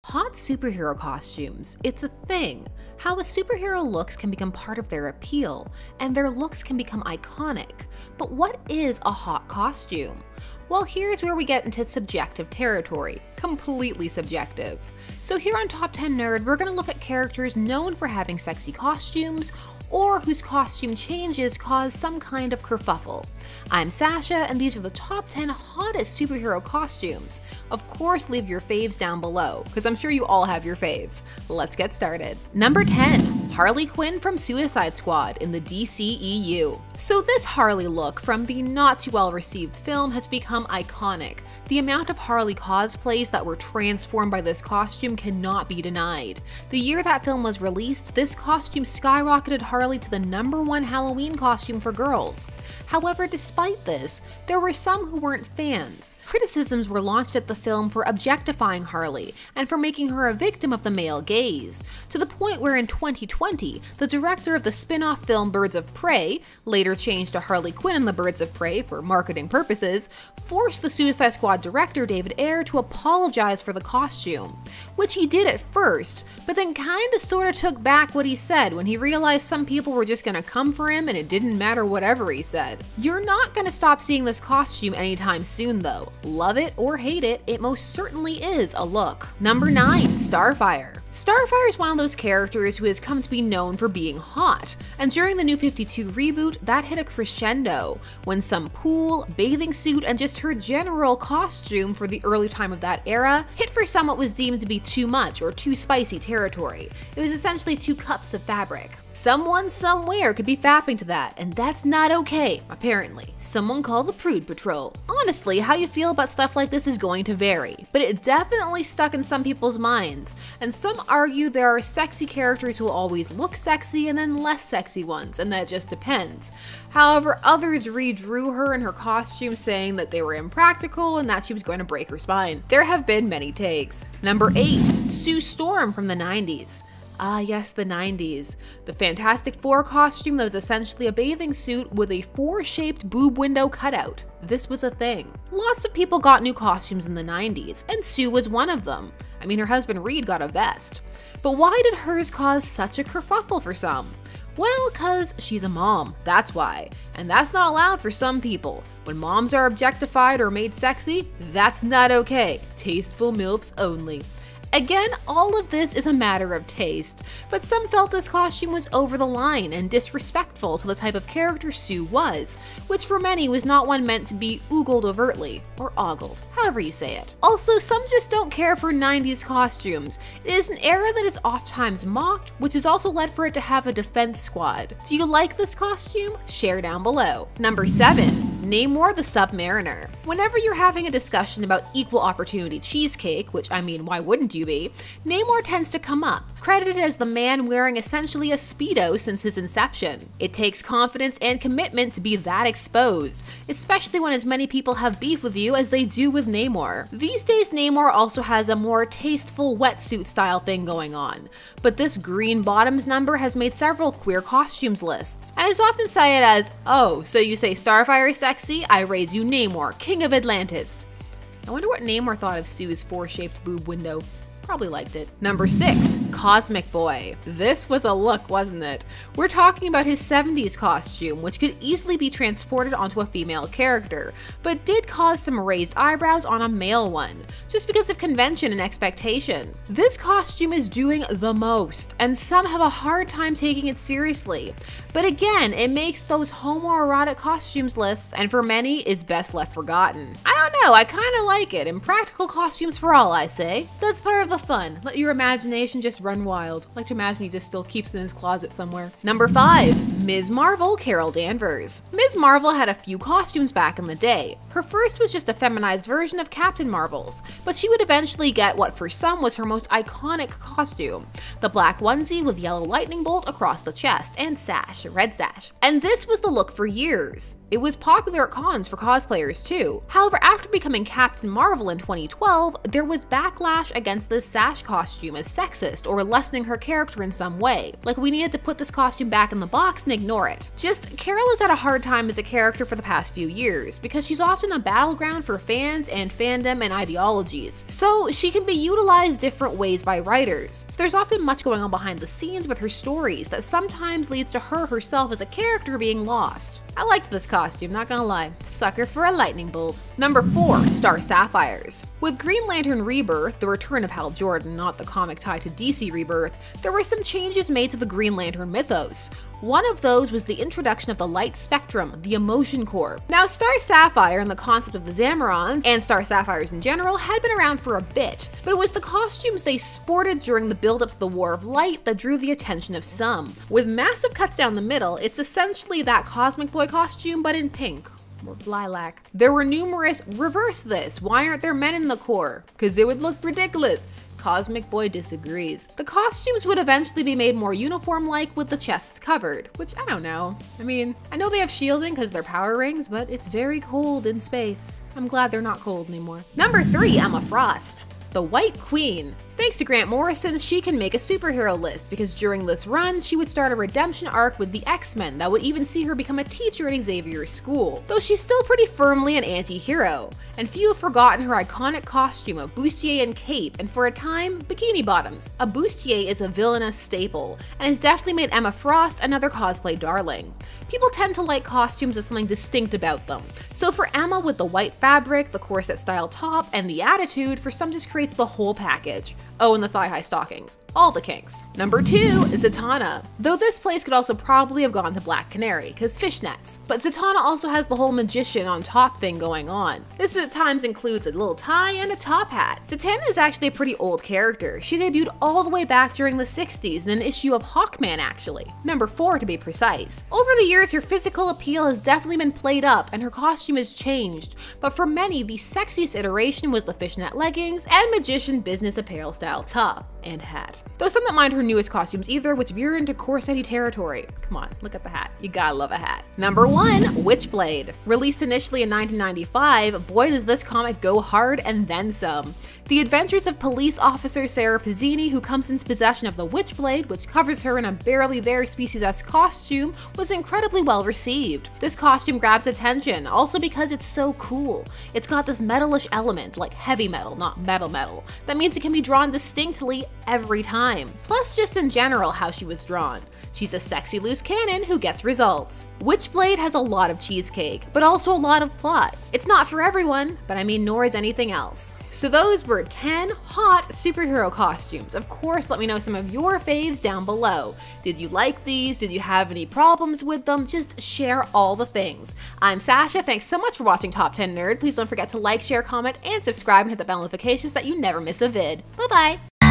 Hot superhero costumes. It's a thing. How a superhero looks can become part of their appeal, and their looks can become iconic. But what is a hot costume? Well, here's where we get into subjective territory. Completely subjective. So here on Top 10 Nerd, we're going to look at characters known for having sexy costumes, or whose costume changes cause some kind of kerfuffle. I'm Sasha, and these are the top 10 hottest superhero costumes. Of course, leave your faves down below, because I'm sure you all have your faves. Let's get started. Number 10. Harley Quinn from Suicide Squad in the DCEU. So this Harley look from the not too well received film has become iconic. The amount of Harley cosplays that were transformed by this costume cannot be denied. The year that film was released, this costume skyrocketed Harley to the #1 Halloween costume for girls. However, despite this, there were some who weren't fans. Criticisms were launched at the film for objectifying Harley and for making her a victim of the male gaze, to the point where in 2020, the director of the spin-off film Birds of Prey, later changed to Harley Quinn in the Birds of Prey for marketing purposes, forced the Suicide Squad director David Ayer to apologize for the costume, which he did at first, but then kinda sorta took back what he said when he realized some people were just gonna come for him and it didn't matter whatever he said. You're not gonna stop seeing this costume anytime soon though. Love it or hate it, it most certainly is a look. Number 9. Starfire. Starfire is one of those characters who has come to be known for being hot, and during the New 52 reboot, that hit a crescendo when some pool, bathing suit, and just her general costume for the early time of that era hit for some what was deemed to be too much or too spicy territory. It was essentially 2 cups of fabric. Someone somewhere could be fapping to that, and that's not okay, apparently. Someone call the Prude Patrol. Honestly, how you feel about stuff like this is going to vary, but it definitely stuck in some people's minds, and some argue there are sexy characters who will always look sexy and then less sexy ones, and that just depends. However, others redrew her in her costume saying that they were impractical and that she was going to break her spine. There have been many takes. Number 8. Sue Storm from the 90s. Ah yes, the 90s. The Fantastic Four costume that was essentially a bathing suit with a 4-shaped boob window cutout. This was a thing. Lots of people got new costumes in the 90s, and Sue was one of them. I mean, her husband Reed got a vest. But why did hers cause such a kerfuffle for some? Well, cause she's a mom, that's why. And that's not allowed for some people. When moms are objectified or made sexy, that's not okay. Tasteful MILFs only. Again, all of this is a matter of taste, but some felt this costume was over the line and disrespectful to the type of character Sue was, which for many was not one meant to be oogled overtly, or ogled, however you say it. Also, some just don't care for 90s costumes. It is an era that is oftentimes mocked, which has also led for it to have a defense squad. Do you like this costume? Share down below. Number 7. Namor the Submariner. Whenever you're having a discussion about equal opportunity cheesecake, which I mean, why wouldn't you be, Namor tends to come up, credited as the man wearing essentially a Speedo since his inception. It takes confidence and commitment to be that exposed, especially when as many people have beef with you as they do with Namor. These days, Namor also has a more tasteful wetsuit style thing going on, but this green bottoms number has made several queer costumes lists, and is often cited as, oh, so you say Starfire is sexy? I raise you Namor, King of Atlantis. I wonder what Namor thought of Sue's 4-shaped boob window. Probably liked it. Number 6. Cosmic Boy. This was a look, wasn't it? We're talking about his 70s costume, which could easily be transported onto a female character, but did cause some raised eyebrows on a male one, just because of convention and expectation. This costume is doing the most, and some have a hard time taking it seriously. But again, it makes those homoerotic costumes lists, and for many, it's best left forgotten. I don't know, I kinda like it. Impractical costumes for all, I say. That's part of the fun. Let your imagination just run wild. I like to imagine he just still keeps it in his closet somewhere. Number 5. Ms. Marvel Carol Danvers. Ms. Marvel had a few costumes back in the day. Her first was just a feminized version of Captain Marvel's, but she would eventually get what for some was her most iconic costume. The black onesie with yellow lightning bolt across the chest and sash, red sash. And this was the look for years. It was popular at cons for cosplayers too. However, after becoming Captain Marvel in 2012, there was backlash against this sash costume as sexist or lessening her character in some way, like we needed to put this costume back in the box and ignore it. Just, Carol has had a hard time as a character for the past few years, because she's often a battleground for fans and fandom and ideologies, so she can be utilized different ways by writers. So there's often much going on behind the scenes with her stories that sometimes leads to her herself as a character being lost. I liked this costume, not gonna lie. Sucker for a lightning bolt. Number 4, Star Sapphires. With Green Lantern Rebirth, the return of Hal Jordan, not the comic tied to DC Rebirth, there were some changes made to the Green Lantern mythos. One of those was the introduction of the light spectrum, the emotion core. Now, Star Sapphire and the concept of the Zamarons, and Star Sapphires in general, had been around for a bit, but it was the costumes they sported during the build-up to the War of Light that drew the attention of some. With massive cuts down the middle, it's essentially that Cosmic Boy costume, but in pink. Or lilac. There were numerous reverse this, why aren't there men in the core? Cause it would look ridiculous. Cosmic Boy disagrees. The costumes would eventually be made more uniform-like with the chests covered, which I don't know. I mean, I know they have shielding because they're power rings, but it's very cold in space. I'm glad they're not cold anymore. Number 3, Emma Frost. The White Queen. Thanks to Grant Morrison, she can make a superhero list because during this run, she would start a redemption arc with the X-Men that would even see her become a teacher at Xavier's school, though she's still pretty firmly an anti-hero. And few have forgotten her iconic costume of bustier and cape, and for a time, bikini bottoms. A bustier is a villainous staple, and has definitely made Emma Frost another cosplay darling. People tend to like costumes with something distinct about them, so for Emma with the white fabric, the corset style top, and the attitude, for some just creates the whole package. Oh, and the thigh-high stockings. All the kinks. Number 2 is ZATANNA. Though this place could also probably have gone to Black Canary, cause fishnets. But ZATANNA also has the whole magician on top thing going on. This at times includes a little tie and a top hat. ZATANNA is actually a pretty old character. She debuted all the way back during the 60s in an issue of Hawkman actually. Number 4 to be precise. Over the years, her physical appeal has definitely been played up and her costume has changed, but for many, the sexiest iteration was the fishnet leggings and magician business apparel style top and hat. Though some don't mind her newest costumes either, which veer into corset-y territory. Come on, look at the hat. You gotta love a hat. Number 1, Witchblade. Released initially in 1995, boy does this comic go hard and then some. The adventures of police officer Sarah Pizzini, who comes into possession of the Witchblade, which covers her in a barely there species-esque costume, was incredibly well received. This costume grabs attention, also because it's so cool. It's got this metalish element, like heavy metal, not metal. That means it can be drawn distinctly every time. Plus just in general how she was drawn. She's a sexy loose cannon who gets results. Witchblade has a lot of cheesecake, but also a lot of plot. It's not for everyone, but I mean nor is anything else. So those were 10 hot superhero costumes. Of course, let me know some of your faves down below. Did you like these? Did you have any problems with them? Just share all the things. I'm Sasha, thanks so much for watching Top 10 Nerd. Please don't forget to like, share, comment, and subscribe and hit the bell notifications so that you never miss a vid. Bye bye!